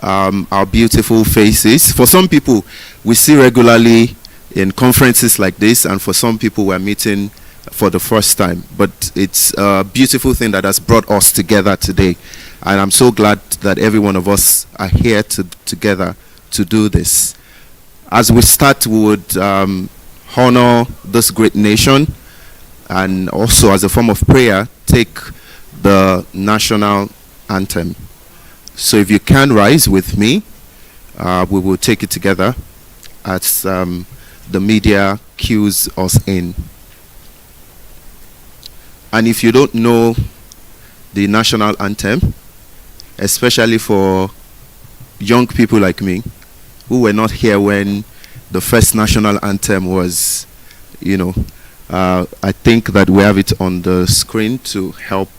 our beautiful faces. For some people, we see regularly in conferences like this, and for some people, we're meeting for the first time. But it's a beautiful thing that has brought us together today. And I'm so glad that every one of us are here together to do this. As we start, we would honor this great nation, and also as a form of prayer, take the national anthem. So if you can rise with me, we will take it together as the media cues us in. And if you don't know the national anthem, especially for young people like me, who were not here when the first national anthem was, I think that we have it on the screen to help.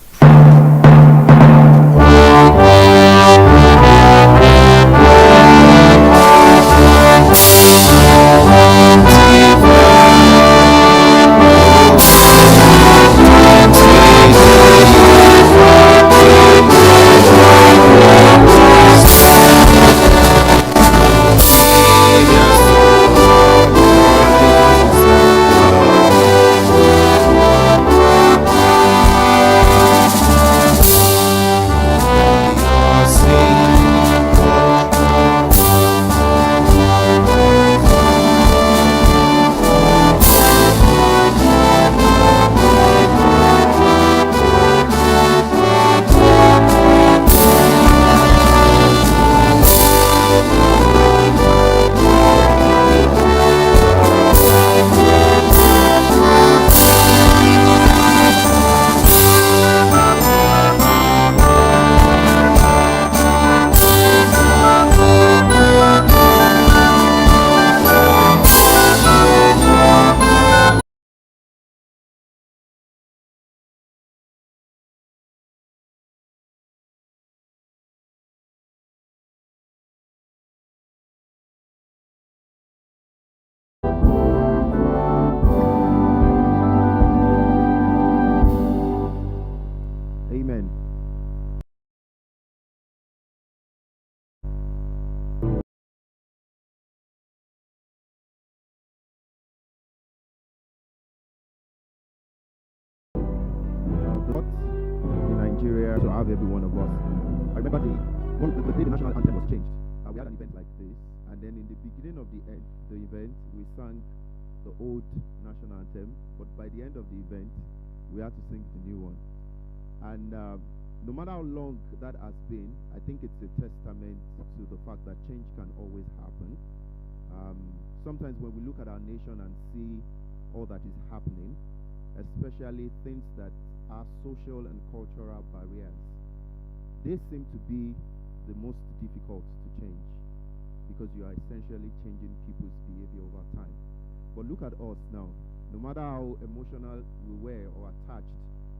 Amen. In Nigeria, to have every one of us. I remember the day the national anthem was changed. We had an event like this, and then in the beginning of the event, we sang the old national anthem, but by the end of the event, we had to sing the new one. And no matter how long that has been, I think it's a testament to the fact that change can always happen. Sometimes when we look at our nation and see all that is happening, especially things that are social and cultural barriers, they seem to be the most difficult to change, because you are essentially changing people's behavior over time. But look at us now. No matter how emotional we were or attached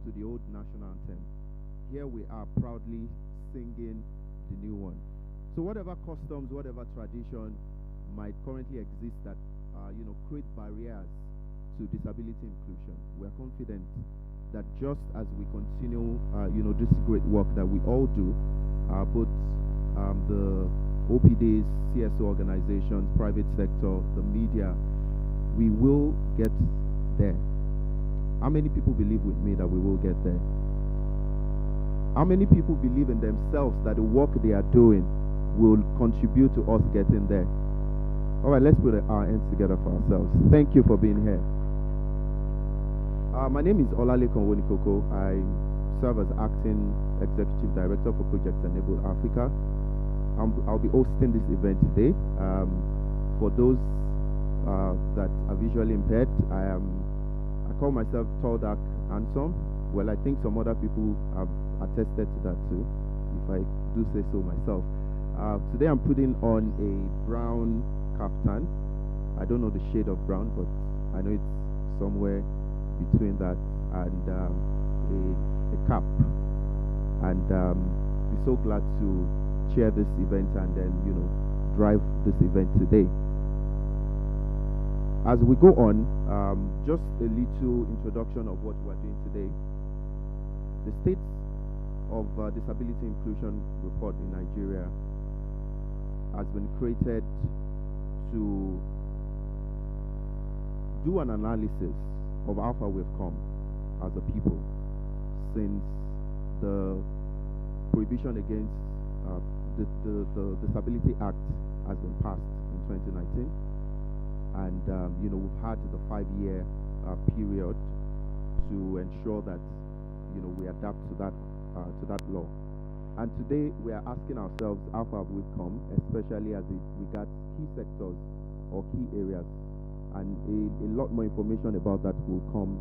to the old national anthem, here we are proudly singing the new one. So whatever customs, whatever tradition might currently exist that create barriers to disability inclusion, we are confident that just as we continue this great work that we all do, both the OPDs, CSO organizations, private sector, the media, we will get there. How many people believe with me that we will get there? How many people believe in themselves that the work they are doing will contribute to us getting there? All right, let's put our hands together for ourselves. Thank you for being here. My name is Olalekan Wonikoko. I serve as Acting Executive Director for Project Enable Africa. I'll be hosting this event today. For those that are visually impaired, I call myself tall, dark, handsome. Well, I think some other people have attested to that too, if I do say so myself. Today I'm putting on a brown kaftan. I don't know the shade of brown, but I know it's somewhere between that and a cap. And we're so glad to chair this event and then drive this event today. As we go on, just a little introduction of what we're doing today. The State of Disability Inclusion Report in Nigeria has been created to do an analysis of how far we've come as a people since the prohibition against the Disability Act has been passed in 2019, and we've had the 5-year period to ensure that we adapt to that law. And today we are asking ourselves how far have we come, especially as it regards key sectors or key areas, and a lot more information about that will come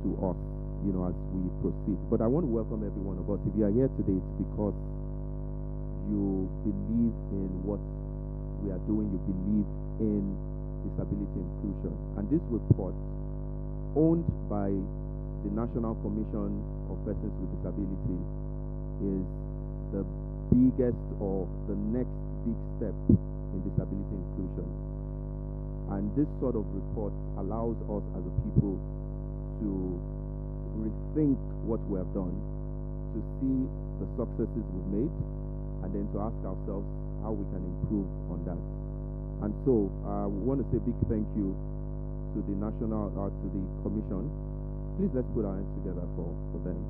to us as we proceed. But I want to welcome every one of us. If you are here today, it's because you believe in what we are doing, you believe in disability inclusion. And this report, owned by the National Commission of Persons with Disability, is the biggest or the next big step in disability inclusion. And this sort of report allows us as a people to rethink what we have done, to see the successes we've made, and then to ask ourselves how we can improve on that. And so we want to say a big thank you to the to the Commission. Please let's put our hands together for them.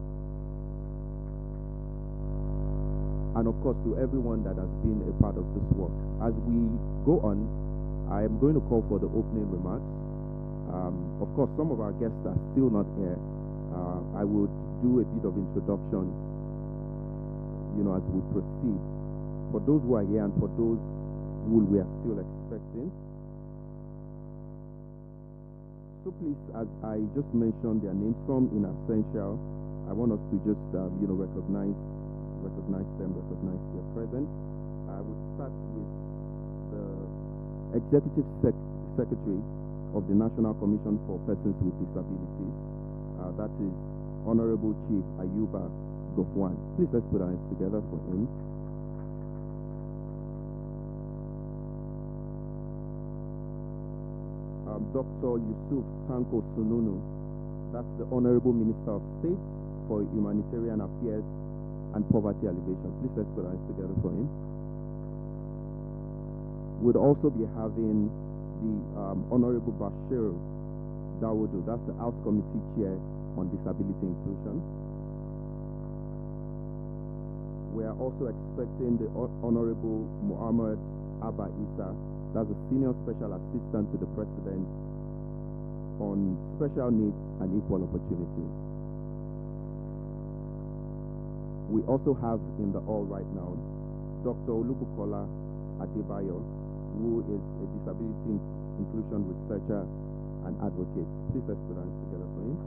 And of course to everyone that has been a part of this work. As we go on, I am going to call for the opening remarks. Of course, some of our guests are still not here. I would do a bit of introduction, as we proceed. For those who are here and for those who we are still expecting. So please, as I just mentioned their names, some in absentia, I want us to just, recognize them, recognize their presence. I would start with the Executive Secretary of the National Commission for Persons with Disabilities. That is Honorable Chief Ayuba Gofwan. Please let's put our hands together for him. Dr. Yusuf Tanko Sununu, that's the Honorable Minister of State for Humanitarian Affairs and Poverty Alleviation. Please let's put our hands together for him. We'll also be having the Honorable Bashir Dawodu, that's the House Committee Chair on Disability Inclusion. We are also expecting the Honorable Muhammad Abba Isa, that's the Senior Special Assistant to the President on Special Needs and Equal Opportunities. We also have in the hall right now Dr. Olubukola Adebayo, who is a disability inclusion researcher and advocate. Please let's put our hands together for him.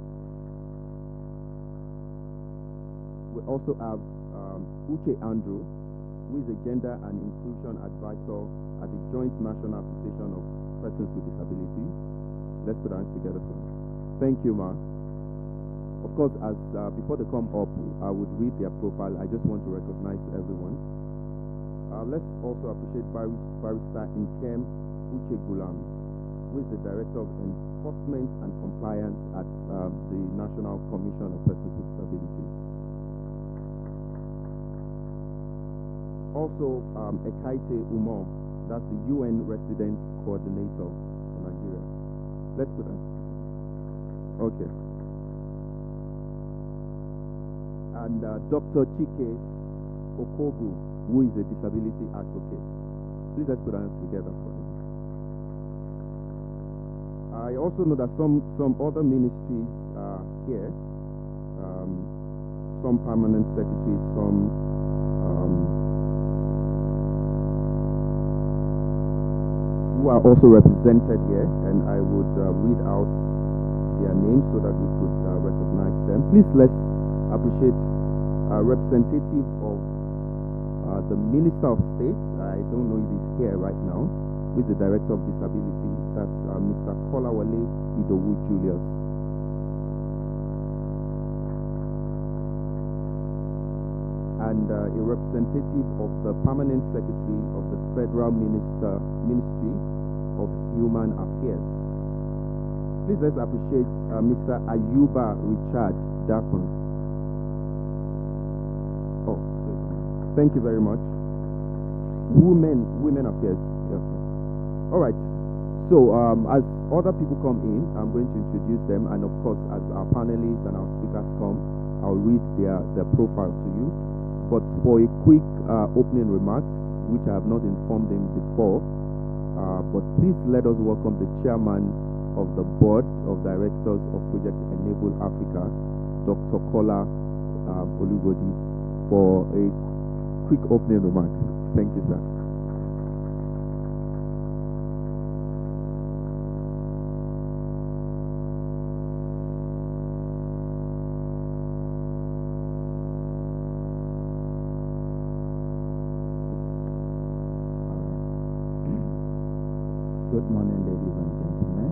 We also have Uche Andrew, who is a gender and inclusion advisor at the Joint National Association of Persons with Disabilities. Let's put our hands together for him. Thank you, Ma. Of course, as before they come up, I would read their profile. I just want to recognize everyone. Let's also appreciate Barrister Nkem Uche Gulam, who is the Director of Enforcement and Compliance at the National Commission of Persons with Disabilities. Also, Ekaite Umar, that's the UN Resident Coordinator for Nigeria. Let's put that. Okay. And Dr. Chike Okogu, who is a disability advocate. Please let's put our hands together for him. I also know that some other ministries are here, some permanent secretaries, some who are also represented here, and I would read out their names so that we could recognize them. Please let's appreciate a representative of the Minister of State. I don't know if he's here right now, with the Director of Disability. That's Mr. Kolawole Idowu Julius. And a representative of the Permanent Secretary of the Federal Ministry of Human Affairs. Please let's appreciate Mr. Ayuba Richard Dakun. Oh, thank you very much. women affairs. Yeah. All right. So as other people come in, I'm going to introduce them, and of course, as our panelists and our speakers come, I'll read their profile to you. But for a quick opening remarks, which I have not informed him before, but please let us welcome the chairman of the board of directors of Project Enable Africa, Dr. Kola Olugodi, for a quick opening remarks. Thank you, sir. Good morning, ladies and gentlemen,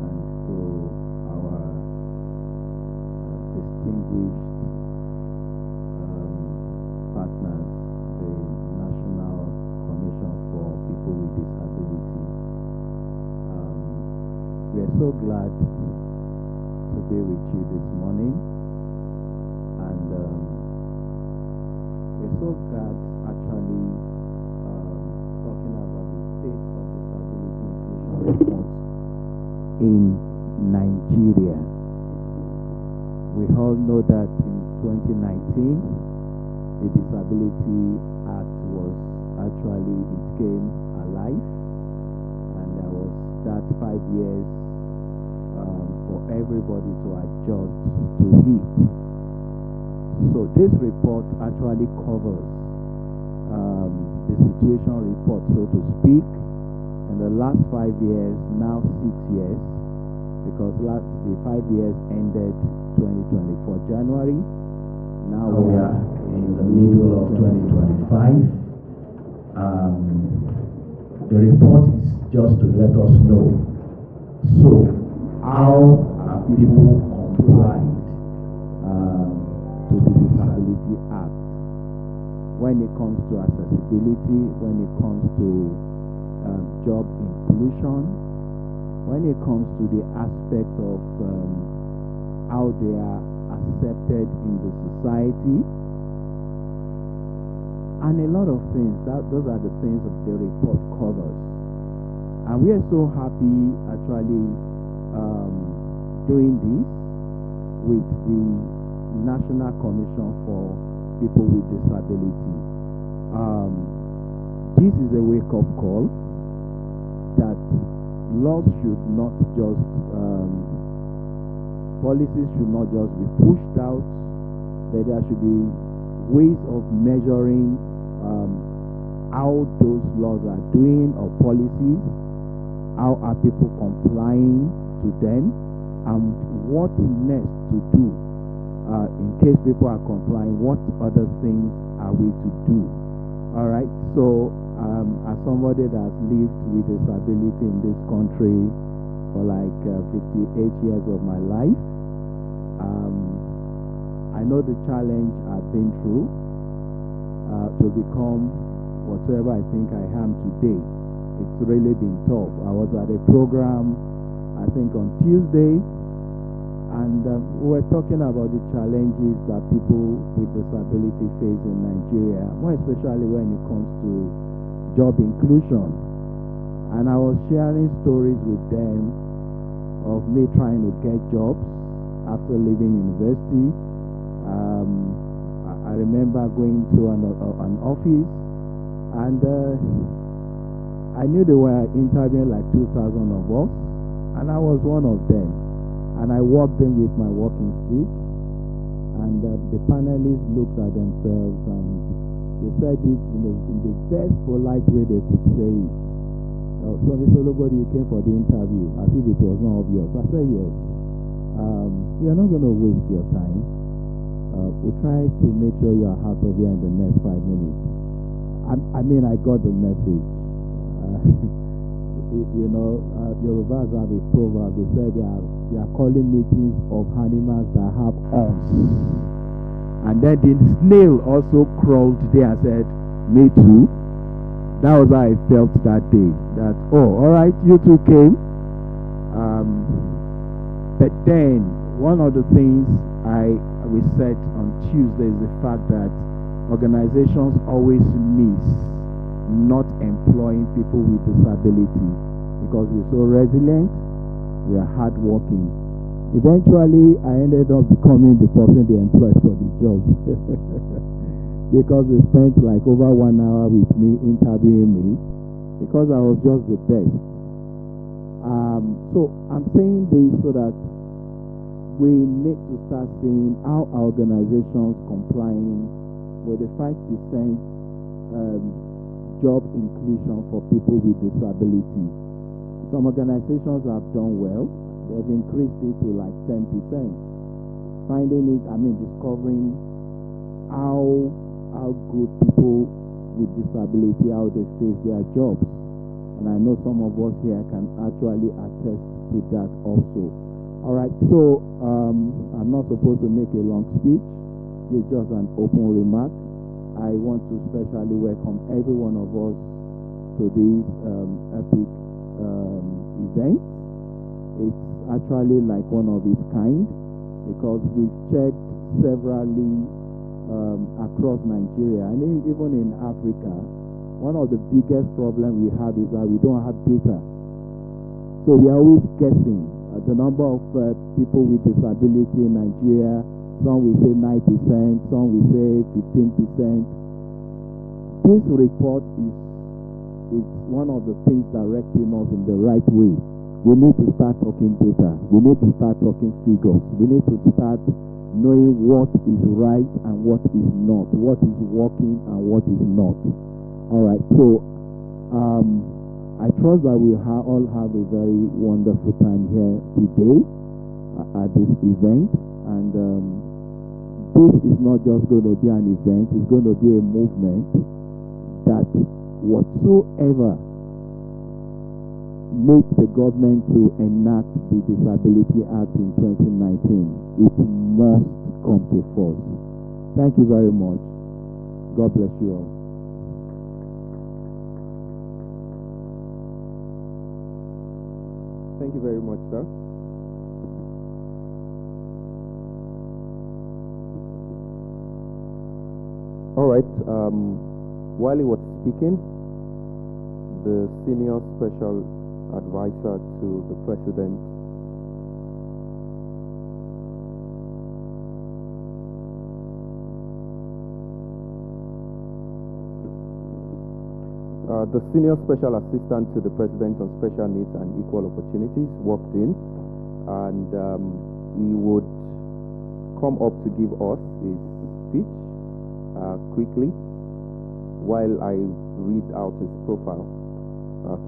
and to our distinguished partners, the National Commission for People with Disability. We are so glad to be with you this morning, and we're so glad actually talking about the state of disability inclusion report in Nigeria. We all know that in 2019, the Disability Act was actually, it came alive, and there was that 5 years for everybody to adjust to it. So this report actually covers the situation report, so to speak, in the last 5 years, now 6 years, because the 5 years ended 2024 January. Now we are in the middle of 2025. The report is just to let us know. So, how have people complied to the Disability Act? When it comes to accessibility, when it comes to job inclusion, when it comes to the aspect of how they are accepted in the society, and a lot of things. Those are the things that the report covers. And we are so happy actually doing this with the National Commission for People with Disability. This is a wake-up call that laws should not just, policies should not just be pushed out, but there should be ways of measuring how those laws are doing, or policies, how are people complying to them, and what next to do. In case people are complying, what other things are we to do? All right. So, as somebody that has lived with disability in this country for like 58 years of my life, I know the challenge I've been through to become whatever I think I am today. It's really been tough. I was at a program, I think on Tuesday, and we were talking about the challenges that people with disability face in Nigeria, more especially when it comes to job inclusion. And I was sharing stories with them of me trying to get jobs after leaving university. I remember going to an office, and I knew they were interviewing like 2,000 of us, and I was one of them. And I walked in with my walking stick, and the panelists looked at themselves and they said it in the best polite way they could say it. So, Mr. Olugodi, you came for the interview, as if it was not obvious. I said, yes. We are not going to waste your time. We'll try to make sure you are out of here in the next 5 minutes. I mean, I got the message. You know, Yorubas have a proverb. They say they are calling meetings of animals that have horns. And then the snail also crawled there and said, me too. That was how I felt that day. That, oh, all right, you two came. But then, one of the things we said on Tuesday is the fact that organizations always miss not employing people with disability because we're so resilient, we are hardworking. Eventually, I ended up becoming the person they employed for the job because they spent like over 1 hour with me interviewing me because I was just the best. So I'm saying this so that we need to start seeing how our organizations complying with the 5% job inclusion for people with disability. Some organizations have done well. They've increased it to like 10%. Discovering how good people with disability, how they face their jobs. And I know some of us here can actually attest to that also. All right, so I'm not supposed to make a long speech. It's just an open remark. I want to specially welcome every one of us to this epic event. It's actually like one of its kind because we've checked severally across Nigeria and even in Africa. One of the biggest problems we have is that we don't have data. So we are always guessing. The number of people with disability in Nigeria, some will say 9%, some will say 15%. This report is one of the things directing us in the right way. We need to start talking data. We need to start talking figures. We need to start knowing what is right and what is not, what is working and what is not. All right, so I trust that we all have a very wonderful time here today at this event. And this is not just going to be an event, it's going to be a movement that whatsoever makes the government to enact the Disability Act in 2019, it must come to force. Thank you very much. God bless you all. Thank you very much, sir. All right. While he was speaking, the senior special advisor to the president the senior special assistant to the president on special needs and equal opportunities walked in, and he would come up to give us his speech quickly while I read out his profile.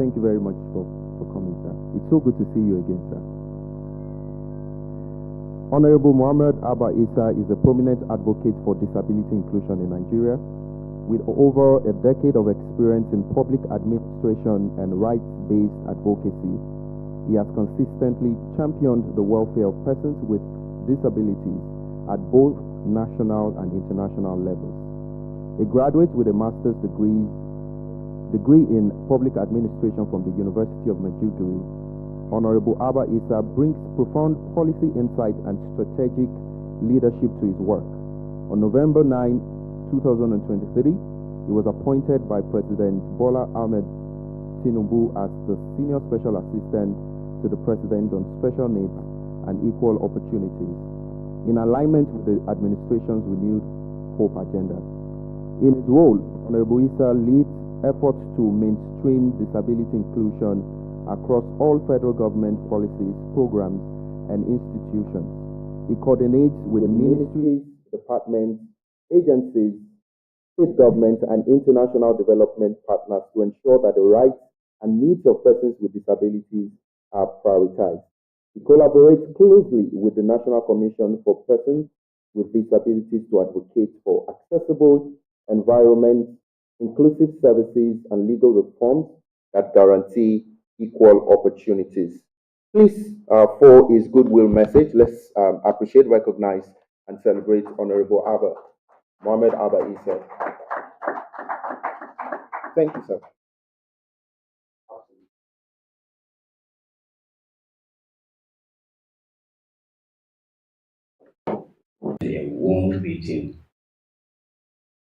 Thank you very much for coming, sir. It's so good to see you again, sir. Honorable Muhammad Abba Issa is a prominent advocate for disability inclusion in Nigeria. With over a decade of experience in public administration and rights-based advocacy, he has consistently championed the welfare of persons with disabilities at both national and international levels. A graduate with a master's degree in public administration from the University of Maiduguri, Honorable Abba Issa brings profound policy insight and strategic leadership to his work. On November 9, 2023, he was appointed by President Bola Ahmed Tinubu as the Senior Special Assistant to the President on Special Needs and Equal Opportunities, in alignment with the administration's renewed Hope agenda. In his role, Honorable Issa leads efforts to mainstream disability inclusion across all federal government policies, programs, and institutions. He coordinates with the ministries, departments, agencies, state governments, and international development partners to ensure that the rights and needs of persons with disabilities are prioritized. He collaborates closely with the National Commission for Persons with Disabilities to advocate for accessible environments, inclusive services, and legal reforms that guarantee equal opportunities. Please, for his goodwill message, let's appreciate, recognize, and celebrate Honorable Abba, Mohammed Abba Issa. Thank you, sir. A warm greeting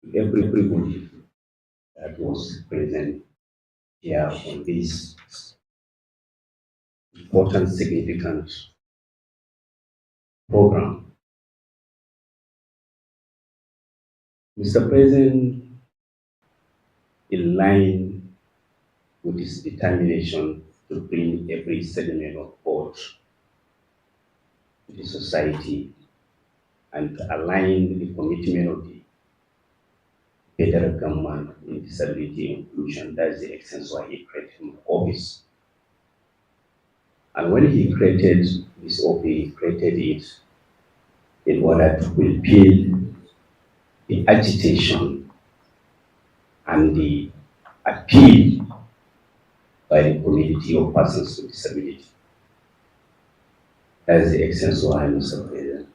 everybody that was present here on this important, significant program. Mr. President, in line with his determination to bring every segment of board to the society and align the commitment of the federal government in disability inclusion. That's the essence why he created his office. And when he created this office, he created it in order to fulfill the agitation and the appeal by the community of persons with disability. That's the essence why Mr. President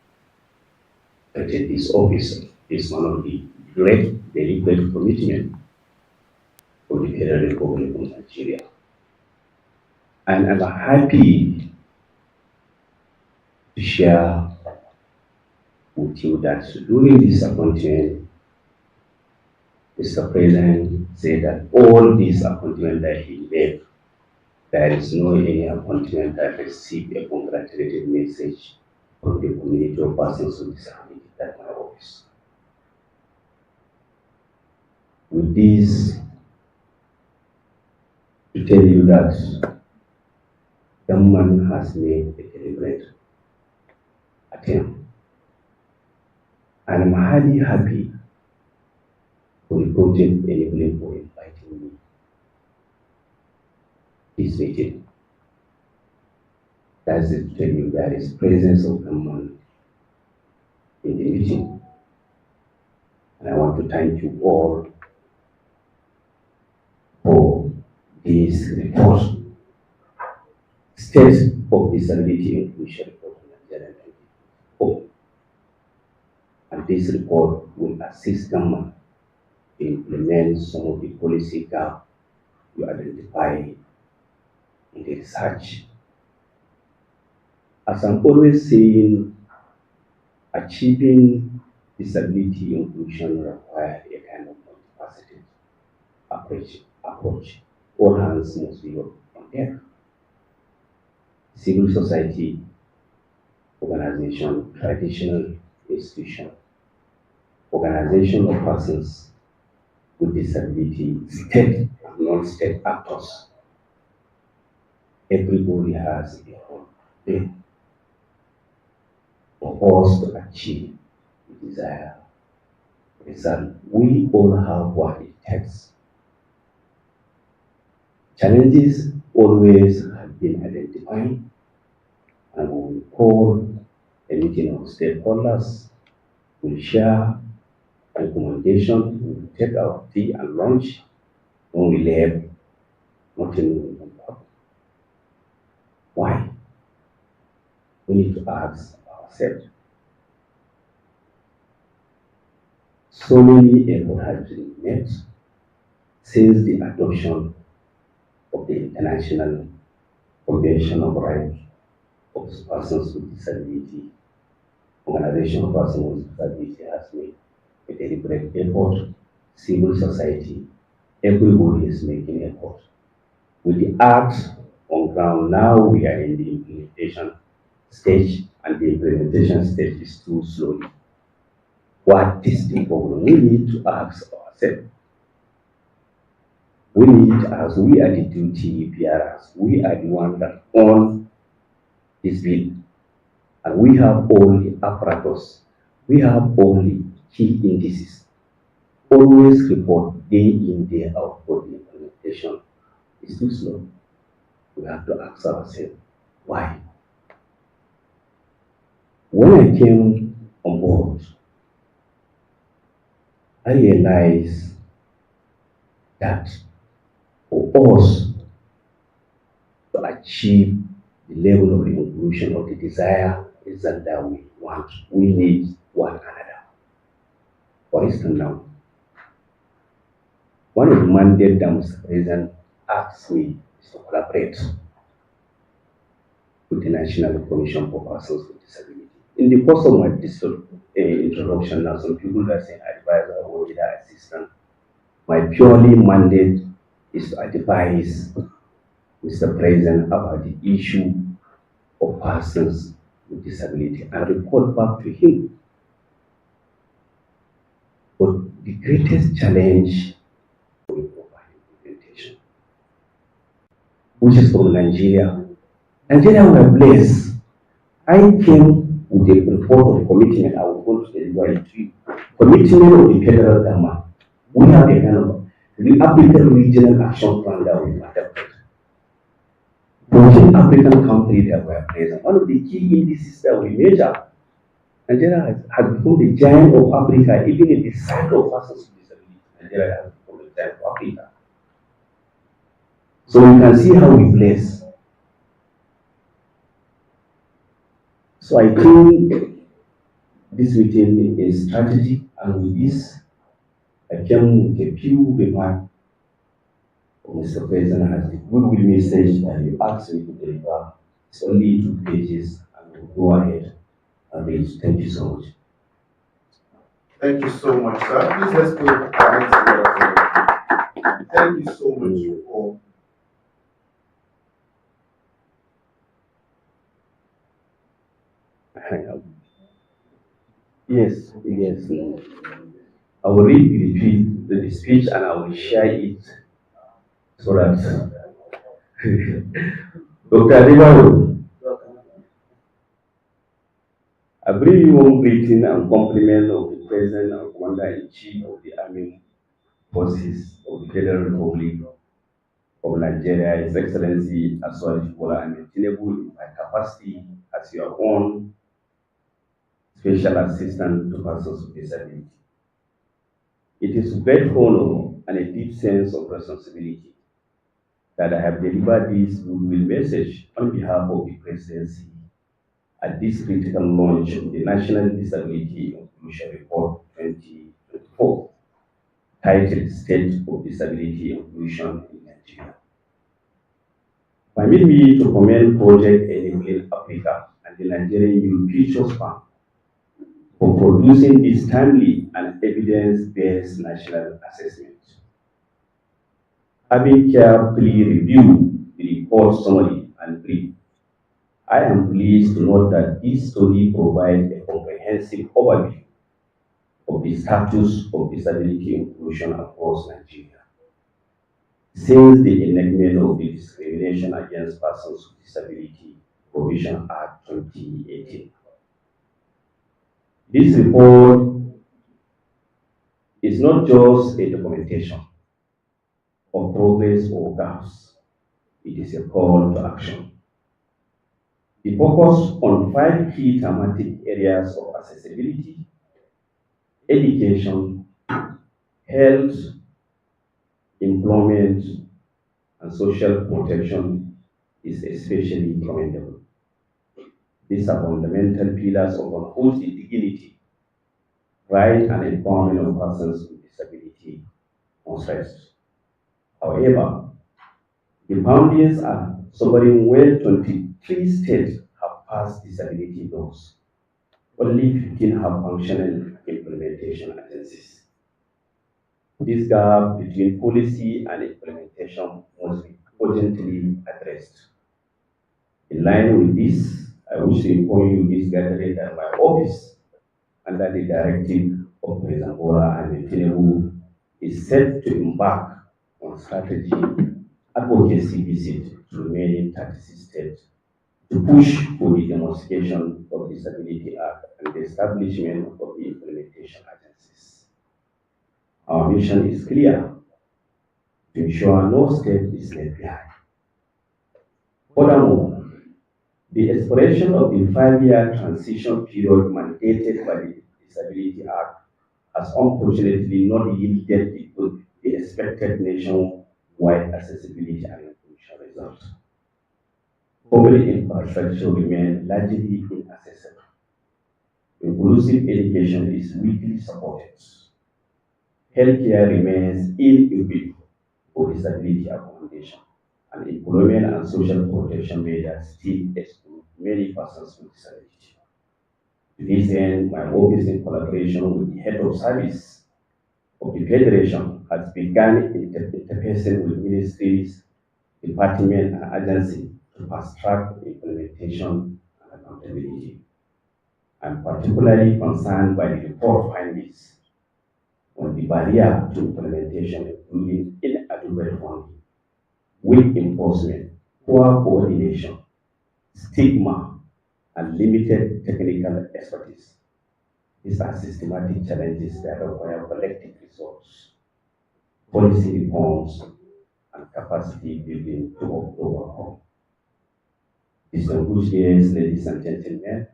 created this office. It's one of the great deliberate commitment of the Federal Republic of Nigeria. And I'm happy to share with you that during this appointment, Mr. President said that all these appointments that he made, there is no any appointment that received a congratulated message from the community of persons with disability at my office. With this, to tell you that government has made a deliberate attempt. And I'm highly happy for the project enabling for inviting me this meeting. That's to tell you there is presence of government in the meeting. And I want to thank you all for this report, State of Disability Inclusion Report in Nigeria 2024. And this report will assist government to implement some of the policy gaps you identify in the research. As I'm always saying, achieving disability inclusion requires a kind of multifaceted approach. All hands must be on deck. Civil society, organization, traditional institution, organization of persons with disability, state and non-state actors. Everybody has a role to for us to achieve the desired result. We all have what it takes. Challenges always have been identified, and we will call a meeting of stakeholders, we'll share recommendation, we'll take our tea and lunch. When we leave, nothing will happen. Why? We need to ask ourselves. So many efforts have been made since the adoption of the International Convention of Rights of Persons with Disability. Organization of Persons with Disability has made a deliberate effort. Civil society, everybody is making effort. With the act on ground, now we are in the implementation stage, and the implementation stage is too slow. What is the problem? We need to ask ourselves. We need, as we are the duty bearers, we are the one that own this bill, and we have all the apparatus, we have all the key indices. Always report day in, day out for the implementation. It's too slow. We have to ask ourselves, why? When I came on board, I realized that for us to achieve the level of inclusion of the desired result that we want, we need one another. For instance, now, one of the mandates that Mr. President asked me is to collaborate with the National Commission for Persons with Disability. In the course of my introduction, now some people that say advisor or leader assistant, my purely mandate is to advise Mr. President about the issue of persons with disability and report back to him. But the greatest challenge is implementation, which is from Nigeria. Nigeria were blessed. I came with a report of commitment. I was going to deliver it to you. Commitment of the federal government. We have a kind of the African Regional Action Plan that we adopted. 14 African countries that were present. One of the key indices that we measure, Nigeria has become the giant of Africa, even in the size of persons with disabilities. Nigeria has become the giant of Africa. So you can see how we bless. So I think this meeting is strategy, and with this, I came with a few remarks. Mr. President has the goodwill message that you asked me to deliver. It's only 2 pages, and we'll go ahead and read. Thank you so much. Thank you so much, sir. Please let's put our hands together for you. Thank you so much for Yes. I will read the speech and I will share it so that Dr. Adibaro, I bring you one greeting and compliment of the President and Commander-in-Chief of the Army Forces of the Federal Republic of Nigeria, His Excellency Aswaj Bola Ahmed Tinubu, in my capacity as your own Special Assistant to Persons with Disability. It is with great honor and a deep sense of responsibility that I have delivered this goodwill message on behalf of the Presidency at this critical launch of the National Disability Inclusion Report 2024, titled State of Disability Inclusion in Nigeria. Permit me to commend Project Enabling Africa and the Nigerian Youth Futures Fund for producing this timely and evidence-based national assessment. Having carefully reviewed the report summary and brief, I am pleased to note that this study provides a comprehensive overview of the status of disability inclusion across Nigeria since the enactment of the Discrimination Against Persons with Disability Provision Act 2018. This report is not just a documentation of progress or gaps, it is a call to action. The focus on 5 key thematic areas of accessibility, education, health, employment, and social protection is especially commendable. These are fundamental pillars of upholding the dignity, right, and empowerment of persons with disability must rest. However, the findings are sobering where 23 states have passed disability laws. Only 15 have functional implementation agencies. This gap between policy and implementation must be urgently addressed. In line with this, I wish to inform you this gathering that my office, under the directive of President Bola and Tinubu, is set to embark on strategy advocacy visit to remaining 36 states to push for the demonstration of the Disability Act and the establishment of the implementation agencies. Our mission is clear: to ensure no state is left behind. Furthermore, the expiration of the 5-year transition period mandated by the Disability Act has unfortunately not yielded the expected nationwide accessibility and inclusion results. Public infrastructure remains largely inaccessible. Inclusive education is weakly supported. Healthcare remains inequitable for disability accommodation, and employment and social protection measures still exclude many persons with disability. To this end, my office, in collaboration with the head of service of the Federation, has begun interfacing with ministries, departments, and agencies to fast-track implementation and accountability. I'm particularly concerned by the report findings on the barrier to implementation, including inadequate funding, weak enforcement, poor coordination, stigma, and limited technical expertise. These are systematic challenges that require collective resource, policy reforms, and capacity building to overcome. Distinguished guests, ladies and gentlemen,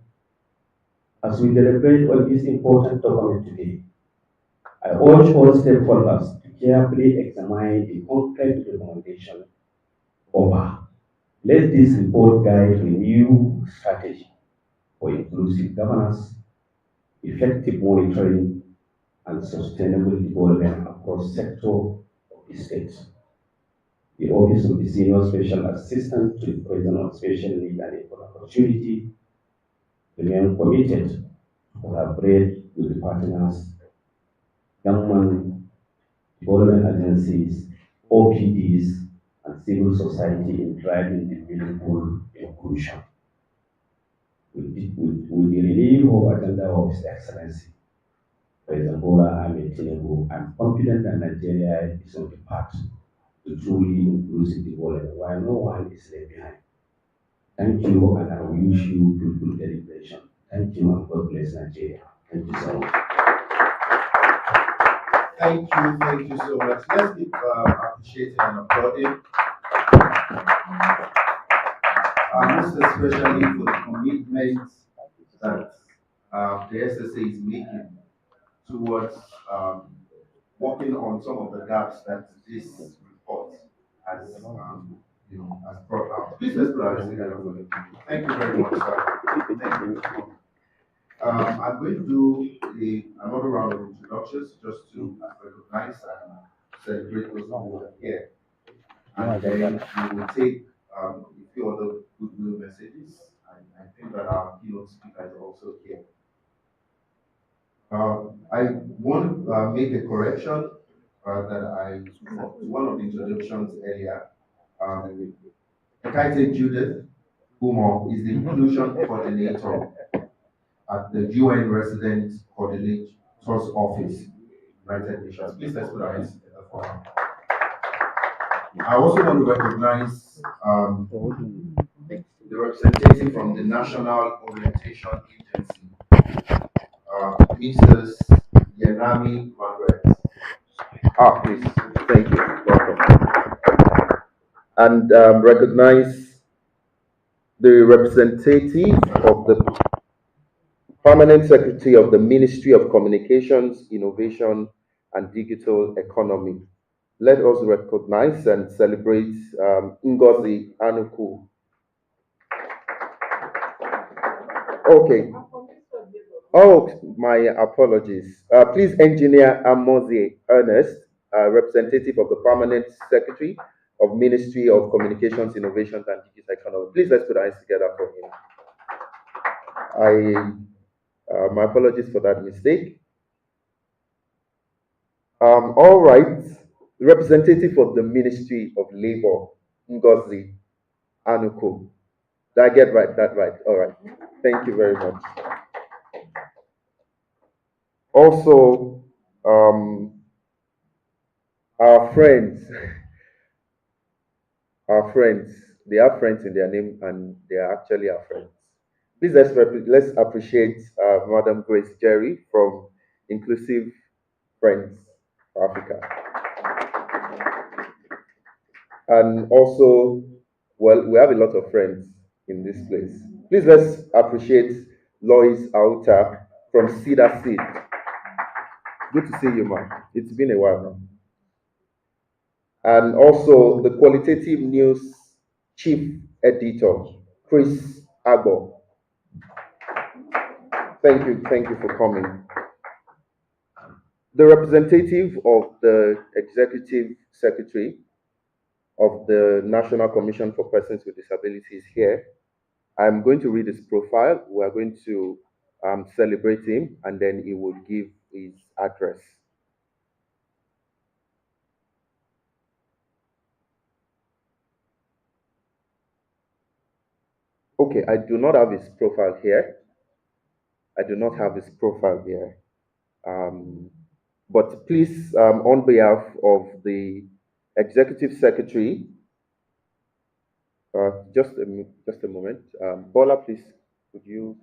as we deliberate on this important document today, I urge all stakeholders to carefully examine the concrete recommendation over. Let this report guide a new strategy for inclusive governance, effective monitoring, and sustainable development across sectors of the state. The Office of the Senior Special Assistant to the President on Special Needs and Equal Opportunity remain committed to collaborate with the partners, government, development agencies, OPDs, and civil society in driving the meaningful inclusion. With the renewal of agenda of His Excellency, President Bola Ahmed Tinubu, I'm confident that Nigeria is on the path to truly inclusive development, while no one is left behind. Thank you, and I wish you fruitful deliberation. Thank you, and God bless Nigeria. Thank you so much. Thank you so much. Let's keep appreciating and applauding. Most especially for the commitment that the SSA is making towards working on some of the gaps that this report has, has brought out. Please let's put our hands together for them. Thank you very much, sir. Thank you. I'm going to do another round of introductions just to recognize and celebrate those who are here. And then we will take a few other goodwill messages. I think that our keynote speaker is also here. I want to make a correction that I to one of the introductions earlier. Ekaite Judith Umo is the inclusion coordinator at the UN Resident Coordinator's Office, United Nations. Please let's put our hands together for her. I also want to recognize the representative from the National Orientation Agency, Mrs. Yenami Manuel. Please, thank you. Welcome. And recognize the representative of the Permanent Secretary of the Ministry of Communications, Innovation, and Digital Economy. Let us recognize and celebrate Ngozi Anuku. Okay. Oh, my apologies. Please, Engineer Amozie Ernest, representative of the Permanent Secretary of Ministry of Communications, Innovations, and Digital Economy. Please, let's put our hands together for him. My apologies for that mistake. All right. The representative of the Ministry of Labor, Ngozi Anuku. Did I get that right? All right. Thank you very much. Also, our friends, they have friends in their name and they are actually our friends. Please let's appreciate Madam Grace Jerry from Inclusive Friends Africa. And also, well, we have a lot of friends in this place. Please let's appreciate Lois Auta from Cedar Seed. Good to see you, man. It's been a while now. And also the Qualitative News Chief Editor, Chris Agbo. Thank you for coming. The representative of the Executive Secretary of the National Commission for Persons with Disabilities here. I'm going to read his profile. We are going to celebrate him, and then he would give his address. Okay, I do not have his profile here. I do not have his profile here. Um, but please, on behalf of the executive secretary, just a moment. Bola, please, could you?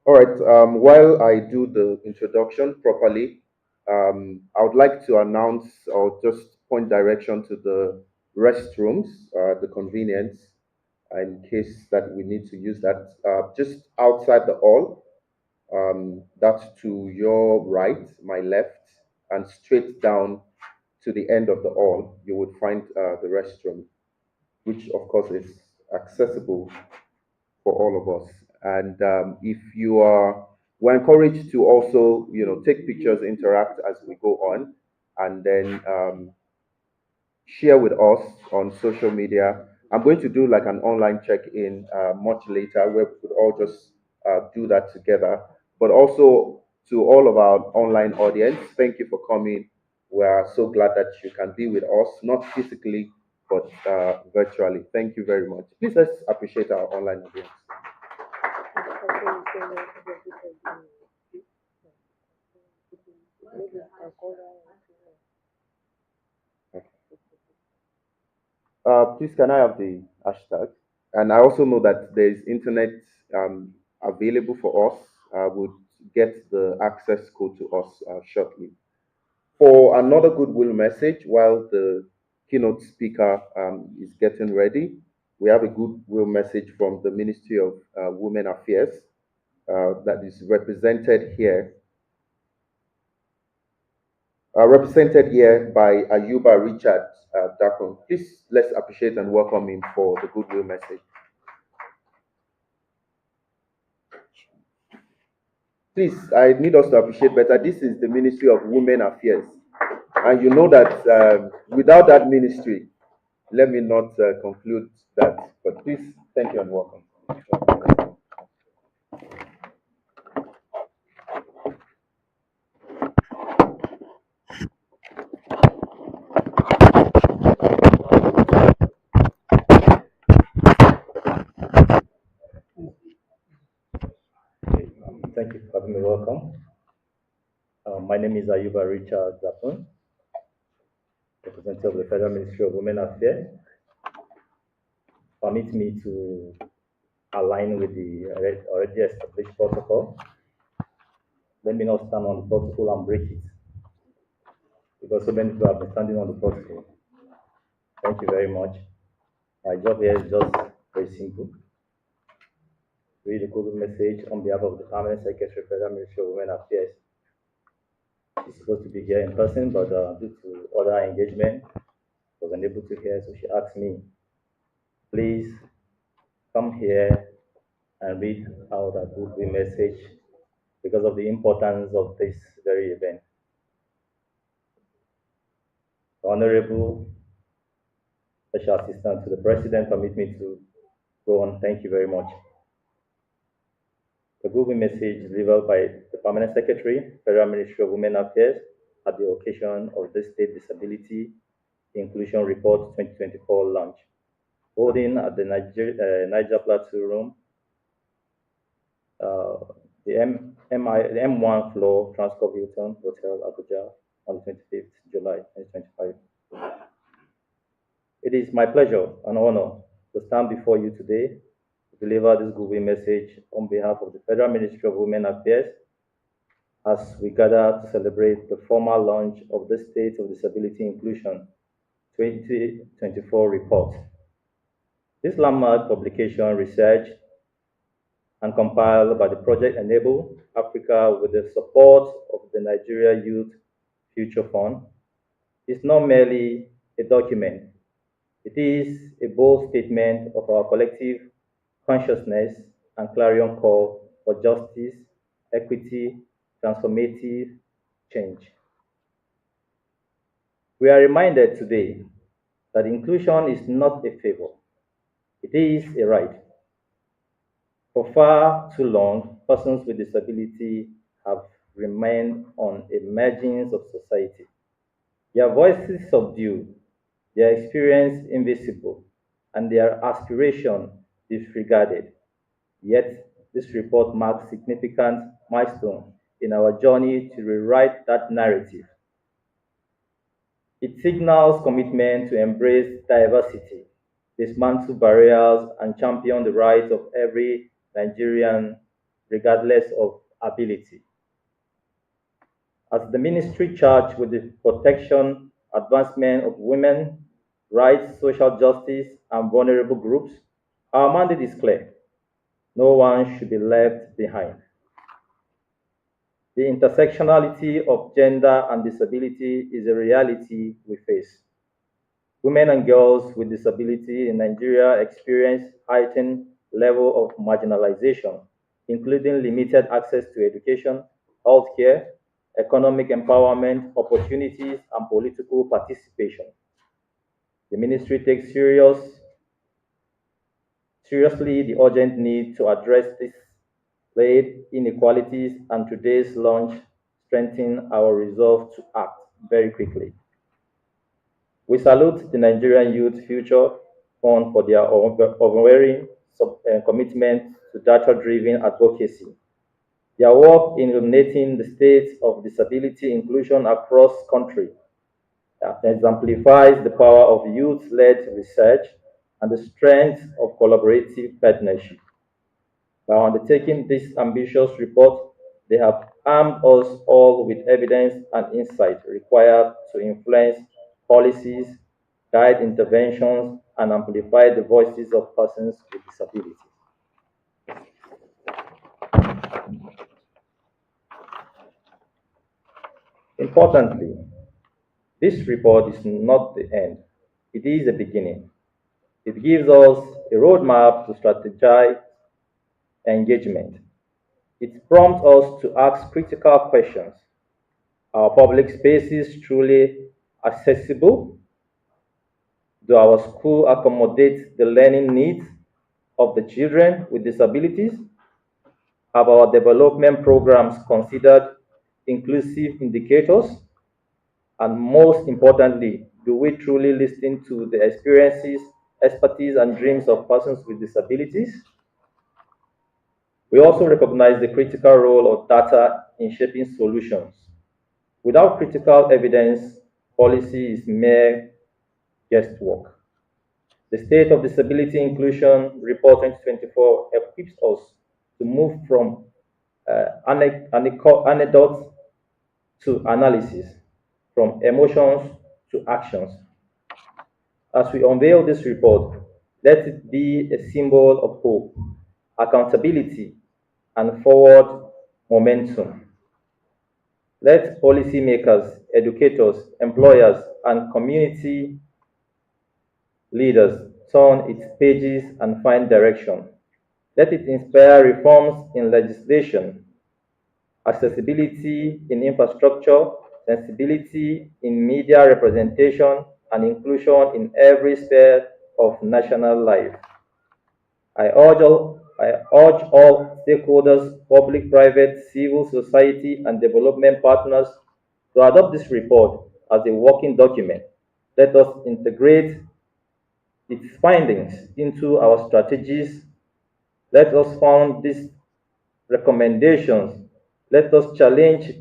All right. While I do the introduction properly, I would like to announce or just point direction to the restrooms, the convenience, in case that we need to use that. Just outside the hall, that's to your right, my left, and straight down to the end of the hall, you would find the restroom, which of course is accessible for all of us. And if you are, we're encouraged to also, take pictures, interact as we go on, and then share with us on social media. I'm going to do like an online check-in much later where we could all just do that together. But also to all of our online audience, thank you for coming. We are so glad that you can be with us, not physically, but virtually. Thank you very much. Please let's appreciate our online audience. Please, can I have the hashtag? And I also know that there is internet available for us. I would get the access code to us shortly. For another goodwill message, while the keynote speaker is getting ready, we have a goodwill message from the Ministry of Women Affairs that is represented here by Ayuba Richard Dakon. Please let's appreciate and welcome him for the goodwill message. Please, I need us to appreciate better. This is the Ministry of Women Affairs. And you know that without that ministry, let me not conclude that. But please, thank you and welcome. Thank you for having me. Welcome. My name is Ayuba Richard Zapon, representative of the Federal Ministry of Women Affairs. Permit me to align with the already established protocol. Let me not stand on the protocol and break it, because so many people have been standing on the protocol. Thank you very much. My job here is just very simple. Read the Google message on behalf of the Permanent Secretary, Federal Ministry of Women Affairs. She's supposed to be here in person, but due to other engagement, was unable to hear, so she asked me, please come here and read out a Google message because of the importance of this very event. Honorable Special Assistant to the President, permit me to go on. Thank you very much. The Google message delivered by the Permanent Secretary, Federal Ministry of Women Affairs, at the occasion of the State Disability Inclusion Report 2024 launch, holding at the Niger Plateau Room, the M1 floor, Transcorp Hilton Hotel, Abuja, on the 25th July 2025. It is my pleasure and honor to stand before you today to deliver this Google message on behalf of the Federal Ministry of Women Affairs as we gather to celebrate the formal launch of the State of Disability Inclusion 2024 report. This landmark publication research and compiled by the Project Enable Africa with the support of the Nigeria Youth Future Fund, is not merely a document. It is a bold statement of our collective consciousness and clarion call for justice, equity, transformative change. We are reminded today that inclusion is not a favor, it is a right. For far too long, persons with disability have remained on a margins of society. Their voices subdued, their experience invisible, and their aspiration disregarded. Yet, this report marks significant milestone in our journey to rewrite that narrative. It signals commitment to embrace diversity, dismantle barriers, and champion the rights of every Nigerian, regardless of ability. As the ministry charged with the protection, advancement of women, rights, social justice, and vulnerable groups, our mandate is clear. No one should be left behind. The intersectionality of gender and disability is a reality we face. Women and girls with disability in Nigeria experience heightened level of marginalization, including limited access to education, healthcare, economic empowerment, opportunities, and political participation. The ministry takes seriously the urgent need to address these laid inequalities, and today's launch strengthens our resolve to act very quickly. We salute the Nigerian Youth Future Fund for their unwavering commitment to data-driven advocacy. Their work in illuminating the state of disability inclusion across country exemplifies the power of youth-led research and the strength of collaborative partnership. By undertaking this ambitious report, they have armed us all with evidence and insight required to influence policies, guide interventions, and amplify the voices of persons with disabilities. Importantly, this report is not the end, it is a beginning. It gives us a roadmap to strategize engagement. It prompts us to ask critical questions. Are public spaces truly accessible? Do our schools accommodate the learning needs of the children with disabilities? Have our development programs considered inclusive indicators? And most importantly, do we truly listen to the experiences, expertise, and dreams of persons with disabilities? We also recognize the critical role of data in shaping solutions. Without critical evidence, policy is mere guesswork. The State of Disability Inclusion Report 2024 equips us to move from anecdotes to analysis, from emotions to actions. As we unveil this report, let it be a symbol of hope, accountability, and forward momentum. Let policymakers, educators, employers, and community leaders turn its pages and find direction. Let it inspire reforms in legislation, accessibility in infrastructure, sensibility in media representation, and inclusion in every sphere of national life. I urge all stakeholders, public, private, civil society, and development partners to adopt this report as a working document. Let us integrate its findings into our strategies. Let us found these recommendations. Let us challenge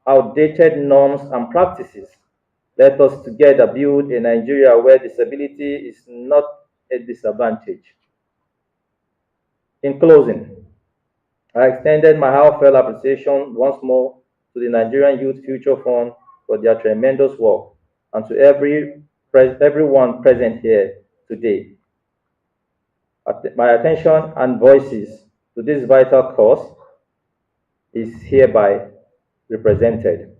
outdated norms and practices. Let us together build a Nigeria where disability is not a disadvantage. In closing, I extended my heartfelt appreciation once more to the Nigerian Youth Future Fund for their tremendous work and to everyone present here today. My attention and voices to this vital cause is hereby represented.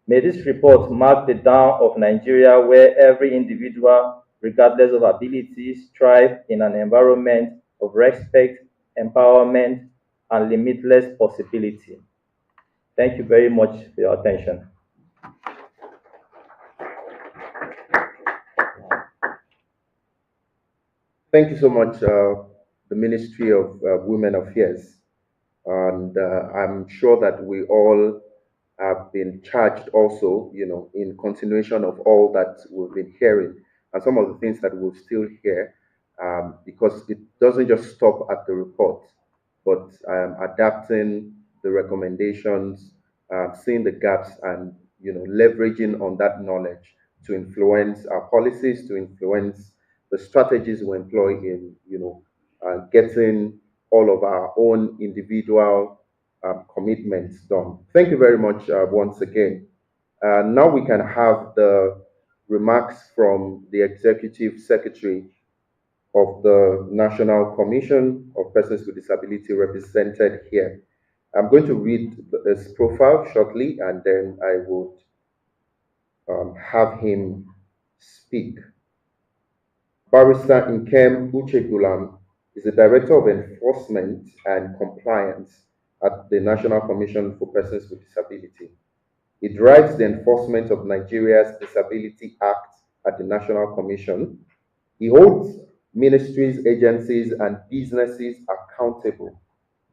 May this report mark the dawn of Nigeria where every individual, regardless of abilities, thrive in an environment of respect, empowerment, and limitless possibility. Thank you very much for your attention. Thank you so much, the Ministry of Women Affairs. And I'm sure that we all have been charged also, in continuation of all that we've been hearing and some of the things that we'll still hear, because it doesn't just stop at the report, but adapting the recommendations, seeing the gaps, and leveraging on that knowledge to influence our policies, to influence the strategies we employ in getting all of our own individual commitments done. Thank you very much once again. Now we can have the remarks from the Executive Secretary of the National Commission of Persons with Disability represented here. I'm going to read his profile shortly, and then I would have him speak. Barrister Nkem Uchegulam is the Director of Enforcement and Compliance at the National Commission for Persons with Disability. He drives the enforcement of Nigeria's Disability Act at the National Commission. He holds ministries, agencies, and businesses accountable,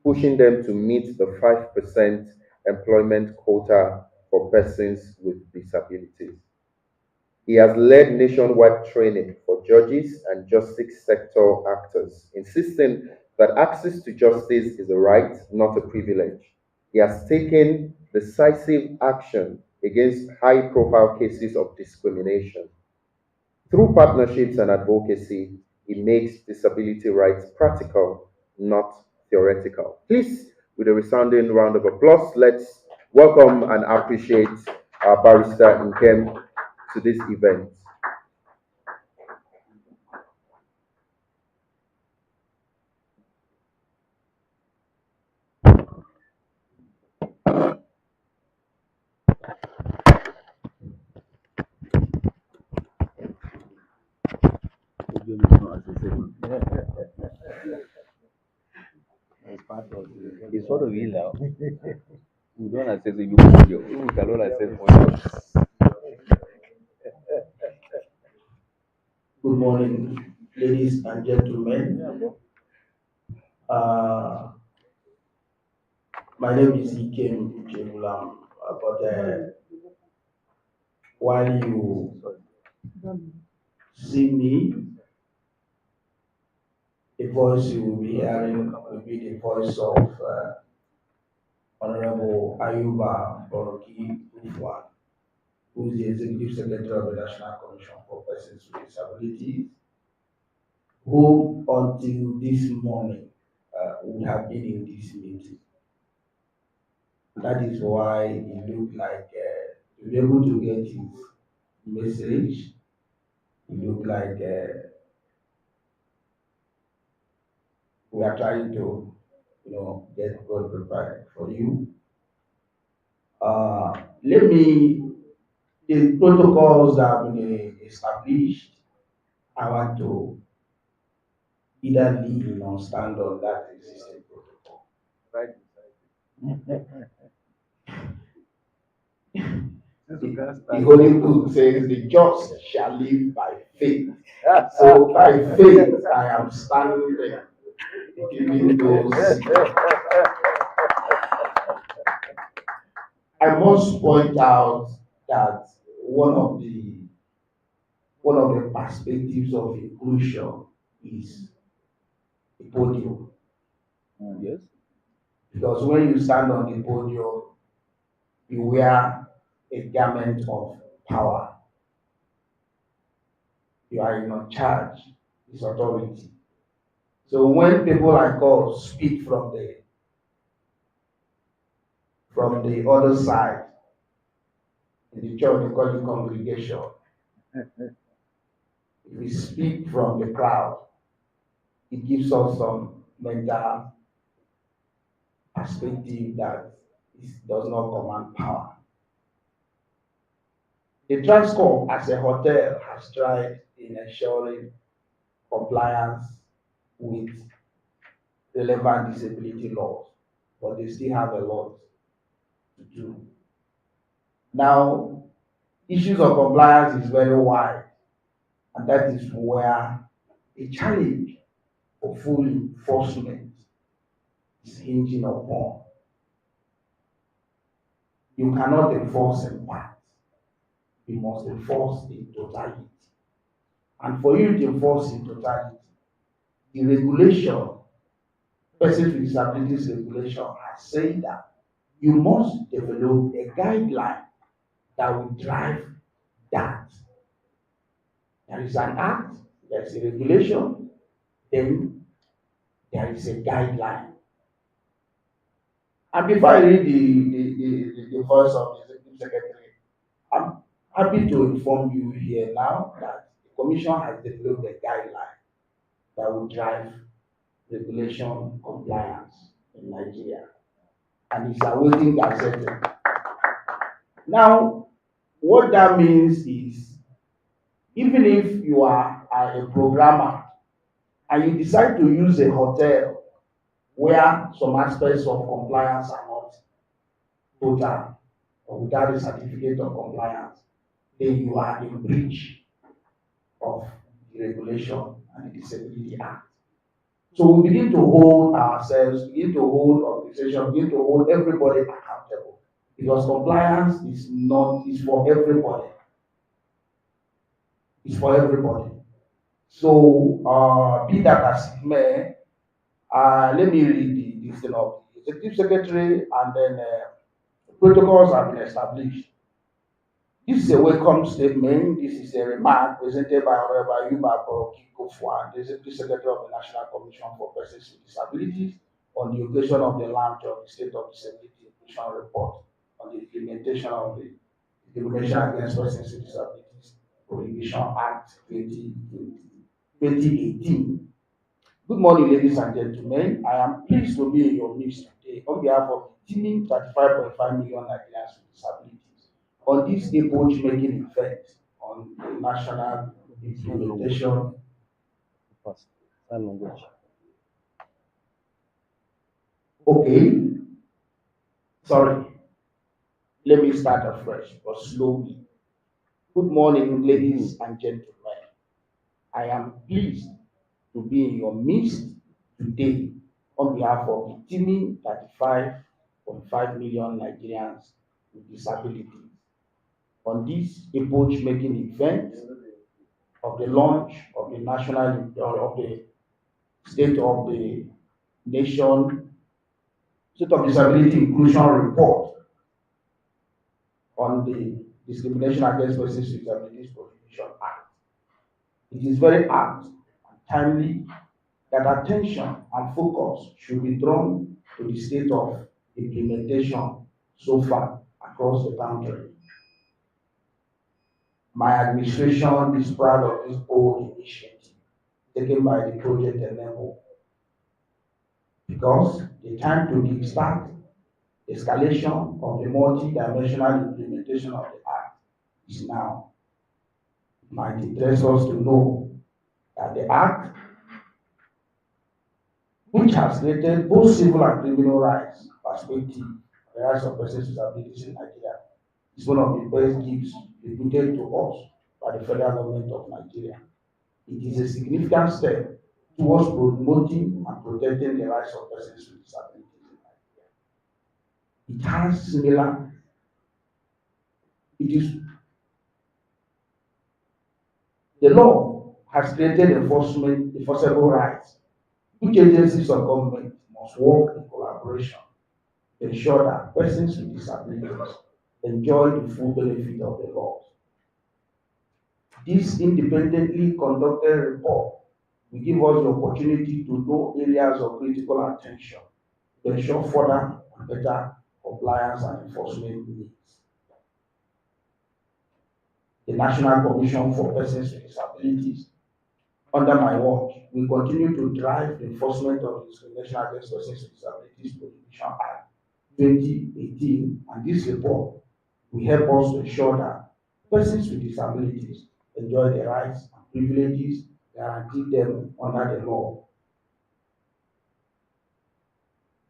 pushing them to meet the 5% employment quota for persons with disabilities. He has led nationwide training for judges and justice sector actors, insisting that access to justice is a right, not a privilege. He has taken decisive action against high profile cases of discrimination. Through partnerships and advocacy, he makes disability rights practical, not theoretical. Please, with a resounding round of applause, let's welcome and appreciate our Barrister Nkem to this event. It's sort of illegal. We don't access the audio. We cannot access audio. Good morning, ladies and gentlemen. Uh, my name is Ikem Jemulam, but while you see me, the voice you will be hearing will be the voice of Honorable Ayuba Boroki Ufwan, who is the Executive Secretary of the National Commission for Persons with Disabilities, who until this morning would have been in this meeting. That is why it looked like to be able to get his message, it looked like we are trying to, get well prepared for you. The protocols that have been established, I want to either lean or stand on that existing protocol. Right. The Holy Book says the just shall live by faith. So by faith, I am standing there, giving those. I must point out that one of the perspectives of inclusion is the podium. Yes. Because when you stand on the podium, you wear a garment of power. You are in charge, it's authority. So when people like us speak from the other side, in the church, we call it congregation. If we speak from the crowd, it gives us some mental perspective that it does not command power. The Transcorp as a hotel has tried in ensuring compliance with relevant disability laws, but they still have a lot to do. Now, issues of compliance is very wide, and that is where a challenge for full enforcement is hinging upon. You cannot enforce in part. You must enforce in totality. And for you to enforce in totality, the regulation, Persons with Disabilities Regulation, has said that you must develop a guideline that will drive that. There is an act, there is a regulation, then there is a guideline. And before I read the voice of the Executive Secretary, I'm happy to inform you here now that the Commission has developed a guideline that will drive regulation compliance in Nigeria, and it's awaiting gazetting. Now, what that means is, even if you are a programmer and you decide to use a hotel where some aspects of compliance are not total or without a certificate of compliance, then you are in breach of the regulation and the Disability Act. So we begin to hold ourselves, begin to hold organizations, begin to hold everybody accountable, because compliance is for everybody. It's for everybody. So be that as it may, let me read the list of the Executive Secretary, and then protocols have been established. This is a welcome statement. This is a remark presented by Honorable Yuba Kofwa, the Executive Secretary of the National Commission for Persons with Disabilities, on the occasion of the launch of the State of Disability Inclusion Report on the implementation of the Discrimination Against Persons with Disabilities Prohibition Act 2018. Good morning, ladies and gentlemen. I am pleased to be in your midst today on behalf of the teeming 35.5 million Nigerians with disabilities on this epoch-making event on the national implementation. Okay, sorry. Let me start afresh, but slowly. Good morning, ladies and gentlemen. I am pleased to be in your midst today on behalf of the teeming 35.5 million Nigerians with disabilities on this epoch-making event of the launch of the national of the State of the Nation State of Disability Inclusion Report on the Discrimination Against Persons with Disabilities Prohibition Act. It is very apt and timely that attention and focus should be drawn to the state of implementation so far across the country. My administration is proud of this bold initiative taken by the Project Enable, because the time to kickstart escalation of the multi-dimensional implementation of the Act is now. It might interest us to know that the Act, which has created both civil and criminal rights perspective, the rights of persons with disabilities in Nigeria, is one of the best gifts reputed to us by the federal government of Nigeria. It is a significant step towards promoting and protecting the rights of persons with disabilities in Nigeria. It has similar, the law has created enforceable rights, which agencies of government must work in collaboration to ensure that persons with disabilities enjoy the full benefit of the laws. This independently conducted report will give us the opportunity to know areas of critical attention to ensure further and better compliance and enforcement needs. The National Commission for Persons with Disabilities Under my watch, we continue to drive the enforcement of the Discrimination Against Persons with Disabilities Prohibition Act 2018, and this report will help us to ensure that persons with disabilities enjoy the rights and privileges guaranteed them under the law.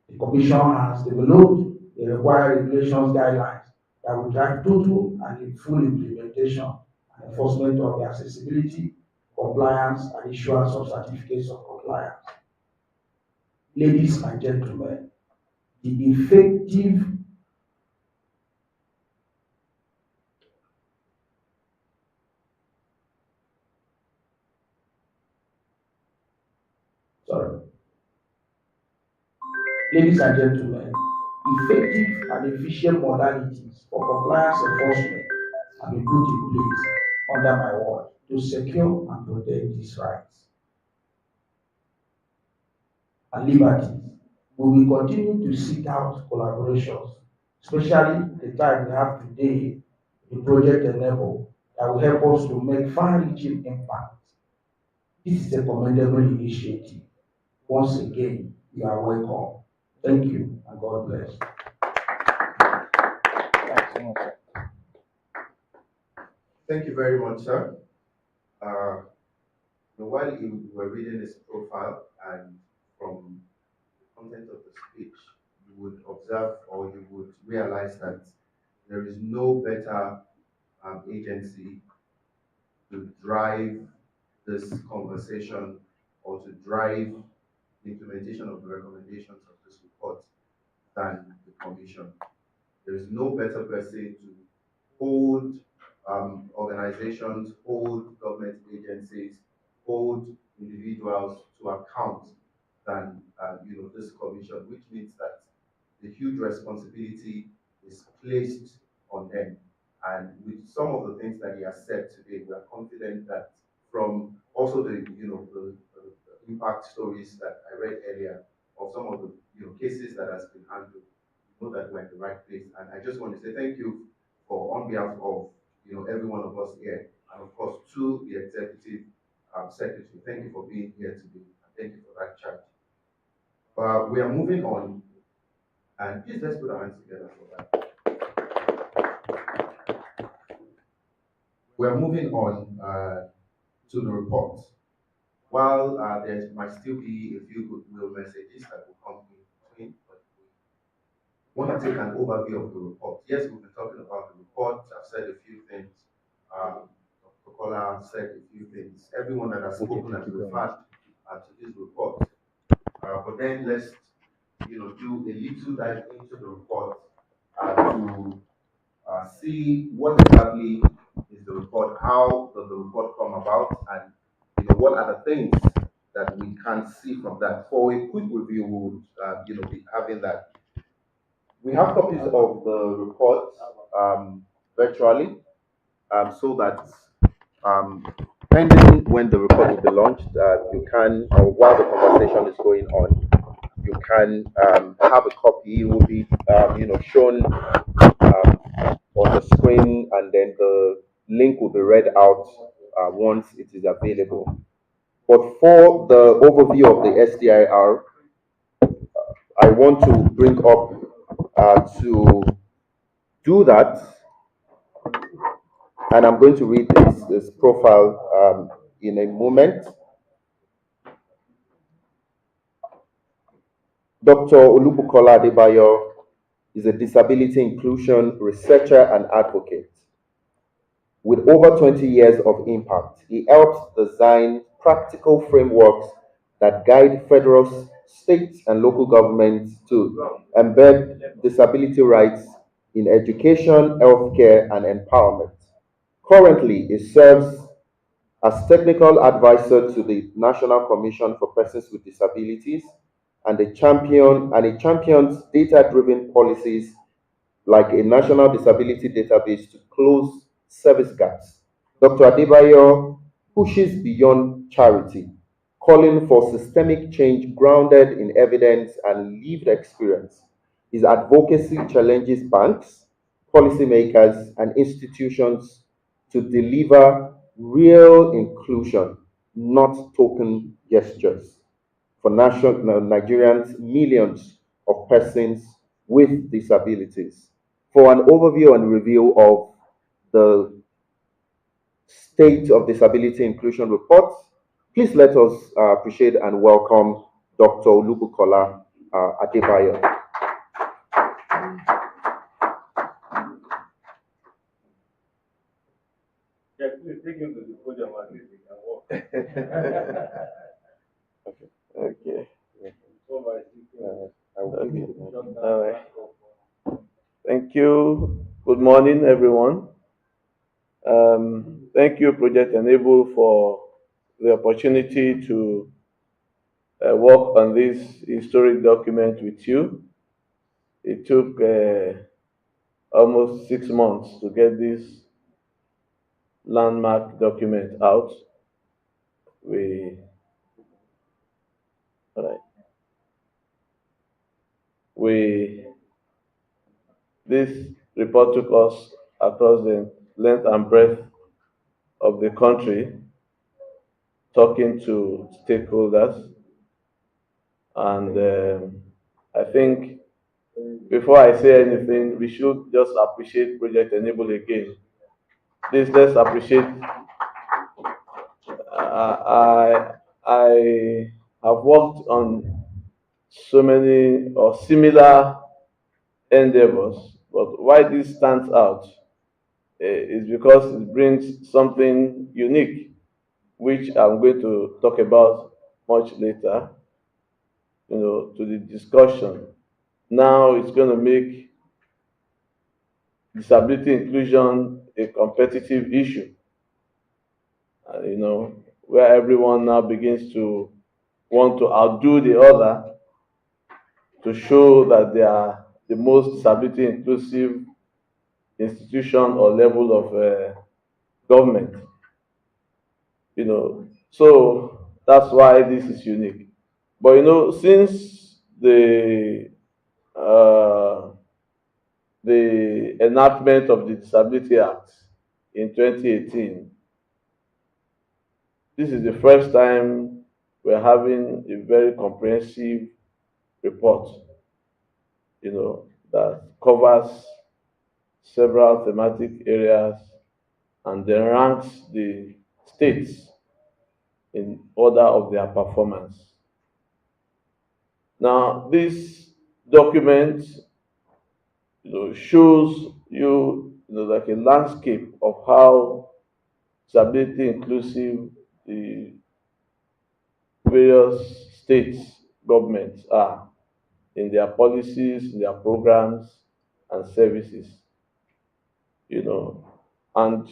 The Commission has developed the required regulations guidelines that will drive total and full implementation and enforcement of the accessibility, compliance, and issuance of certificates of compliance. Ladies and gentlemen, the effective sorry. Ladies and gentlemen, effective and efficient modalities for compliance enforcement have been put in place under my watch to secure and protect these rights and liberties. We will continue to seek out collaborations, especially the time we have today, the Project Enable, that will help us to make far-reaching impact. This is a commendable initiative. Once again, you are welcome. Thank you, and God bless. Thank you very much, sir. While you were reading his profile and from the content of the speech, you would observe or you would realize that there is no better agency to drive this conversation or to drive the implementation of the recommendations of this report than the Commission. There is no better person to hold organizations, hold government agencies, hold individuals to account than this commission, which means that the huge responsibility is placed on them. And with some of the things that he has said today, we are confident that from also the impact stories that I read earlier of some of the cases that has been handled, know that we're in the right place. And I just want to say thank you for on behalf of every one of us here, and of course to the executive secretary. Thank you for being here today, and thank you for that charge. We are moving on, and please let's put our hands together for that. We are moving on to the report. While there might still be a few goodwill messages that will come in between, but we want to take an overview of the report. Yes, we've been talking about the report. I've said a few things. Dr. Kola said a few things. Everyone that has spoken has referred to this report. But then let's do a little dive into the report to see what exactly is the report, how does the report come about, and what are the things that we can see from that. For a quick review, we would be having that. We have copies of the report virtually, so that pending when the report will be launched, you can, or while the conversation is going on, you can have a copy. It will be shown on the screen, and then the link will be read out once it is available. But for the overview of the SDIR, I want to bring up to do that, and I'm going to read this profile in a moment. Dr. Olubukola Adebayo is a disability inclusion researcher and advocate. With over 20 years of impact, he helps design practical frameworks that guide federal, state, and local governments to embed disability rights in education, healthcare, and empowerment. Currently, he serves as technical advisor to the National Commission for Persons with Disabilities and he champions data-driven policies like a national disability database to close service gaps. Dr. Adebayo pushes beyond charity, calling for systemic change grounded in evidence and lived experience. His advocacy challenges banks, policymakers, and institutions to deliver real inclusion, not token gestures. For Nigerians, millions of persons with disabilities. For an overview and review of the State of Disability Inclusion Report, please let us appreciate and welcome Dr. Olubukola Adebayo. Yeah, please take him to the podium at least he can walk. Okay. Okay. All right. Thank you. Good morning, everyone. Thank you, Project Enable, for the opportunity to work on this historic document with you. It took almost 6 months to get this landmark document out. All right. This report took us across the length and breadth of the country, talking to stakeholders, and I think before I say anything, we should just appreciate Project Enable again. Please, let's appreciate. I have worked on so many or similar endeavors, but why this stands out is because it brings something unique, which I'm going to talk about much later, to the discussion. Now it's going to make disability inclusion a competitive issue, where everyone now begins to want to outdo the other to show that they are the most disability inclusive institution or level of government. So that's why this is unique. But since uh, the enactment of the Disability Act in 2018, this is the first time we're having a very comprehensive report, that covers several thematic areas and then ranks the states in order of their performance. Now, this document, shows you, like a landscape of how disability inclusive the various states governments are in their policies, in their programs and services. And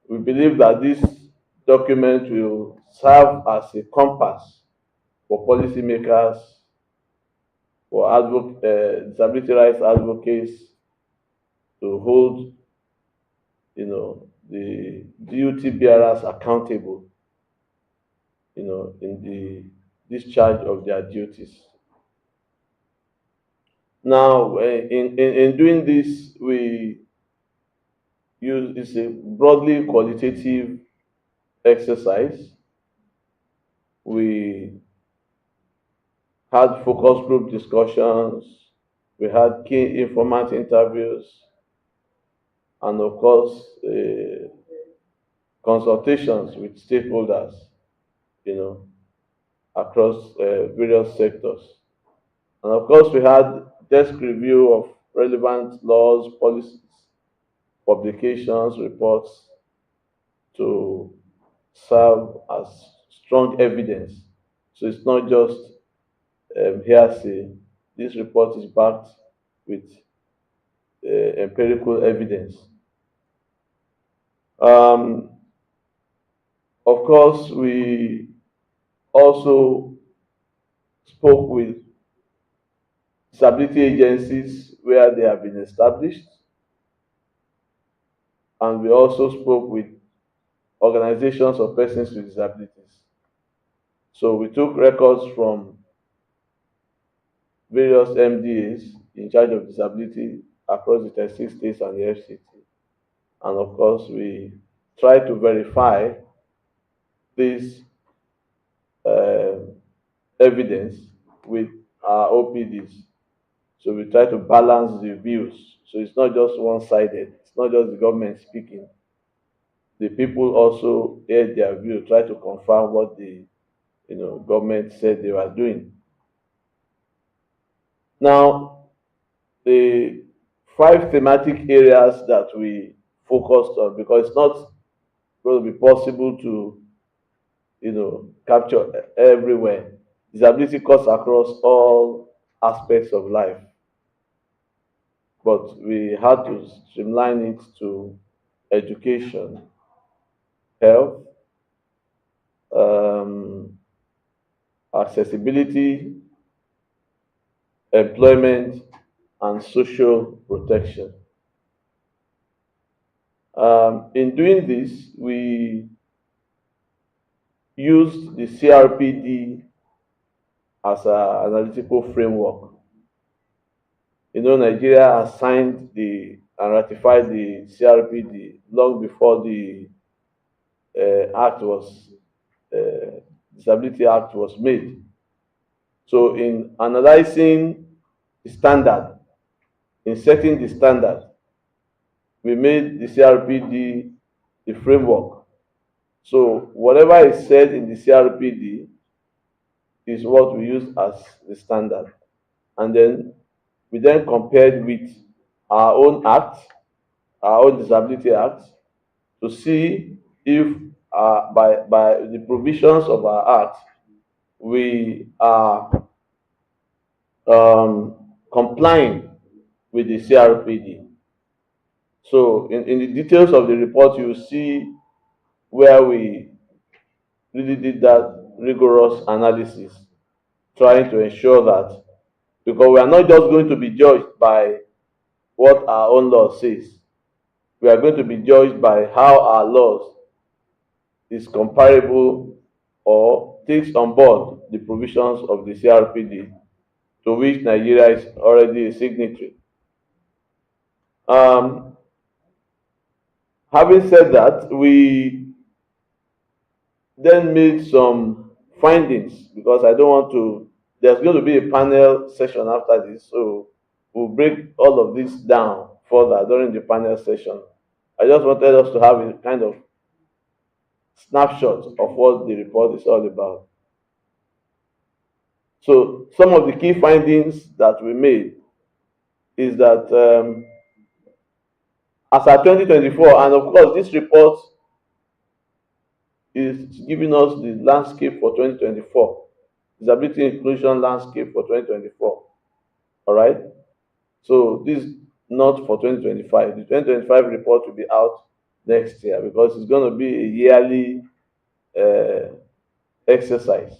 we believe that this document will serve as a compass for policymakers, for disability rights advocates to hold, the duty bearers accountable, in the discharge of their duties. Now, in doing this, we use it's a broadly qualitative exercise. We had focus group discussions, we had key informant interviews, and of course, consultations with stakeholders, across various sectors. And of course, we had desk review of relevant laws, policies, publications, reports to serve as strong evidence. So it's not just hearsay. This report is backed with empirical evidence. Of course, we also spoke with disability agencies where they have been established, and we also spoke with organizations of persons with disabilities. So we took records from various MDAs in charge of disability across the 36 states and the FCT. And of course, we tried to verify these um evidence with our OPDs. So we try to balance the views. So it's not just one-sided. It's not just the government speaking. The people also air their view, try to confirm what the government said they were doing. Now, the five thematic areas that we focused on, because it's not going to be possible to capture everywhere. Disability cuts across all aspects of life, but we had to streamline it to education, health, um, accessibility, employment, and social protection. In doing this, we used the CRPD as an analytical framework. Nigeria has signed the and ratified the CRPD long before the act was Disability Act was made. So, in analyzing the standard, in setting the standard, we made the CRPD the framework. So, whatever is said in the CRPD is what we use as the standard. And then we then compared with our own act, our own Disability Act, to see if by the provisions of our act, we are complying with the CRPD. So in the details of the report, you see where we really did that rigorous analysis, trying to ensure that, because we are not just going to be judged by what our own law says, we are going to be judged by how our laws is comparable or takes on board the provisions of the CRPD, to which Nigeria is already a signatory. Um, Having said that, we then made some findings, because I don't want to. There's going to be a panel session after this, so we'll break all of this down further during the panel session. I just wanted us to have a kind of snapshot of what the report is all about. So, some of the key findings that we made is that as at 2024, and of course, this report is giving us the landscape for 2024, disability inclusion landscape for 2024. All right. So this is not for 2025. The 2025 report will be out next year, because it's going to be a yearly uh, exercise.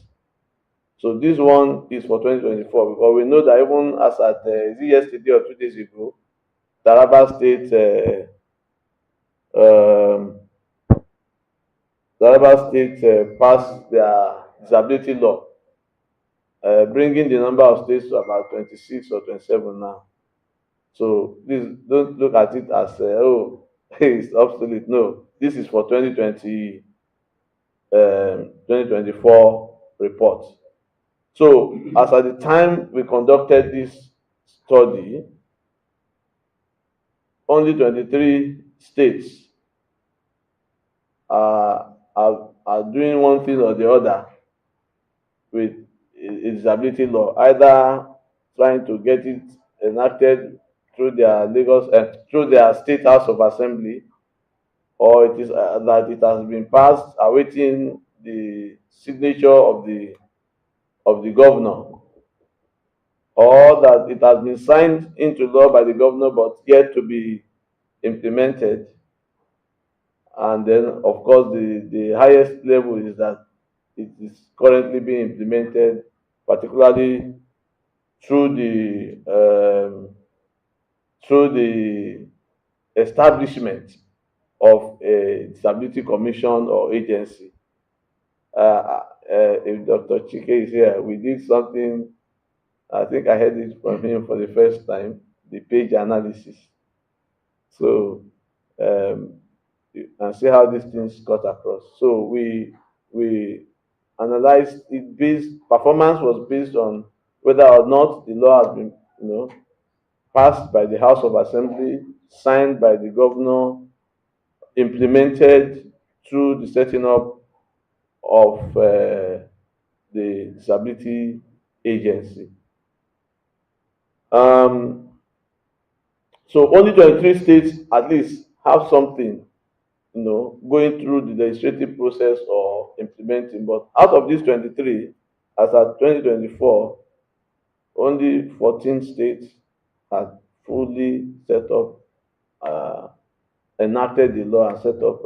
So this one is for 2024, because we know that even as at is it yesterday or 2 days ago, Taraba State um, passed their disability law, bringing the number of states to about 26 or 27 now. So please don't look at it as oh it's obsolete. No, this is for 2024 report. So as at the time we conducted this study, only 23 states are doing one thing or the other with disability law, either trying to get it enacted through their through their state house of assembly, or it is that it has been passed awaiting the signature of the governor, or that it has been signed into law by the governor but yet to be implemented. And then, of course, the highest level is that it is currently being implemented, particularly through the establishment of a disability commission or agency. If Dr. Chike is here, we did something. I think I heard it from him for the first time, the page analysis. So, you can see how these things cut across. So we analyzed it based performance was based on whether or not the law has been, passed by the House of Assembly, signed by the governor, implemented through the setting up of the disability agency. So only 23 states at least have something, going through the legislative process or implementing. But out of these 23, as at 2024, only 14 states had fully set up, enacted the law and set up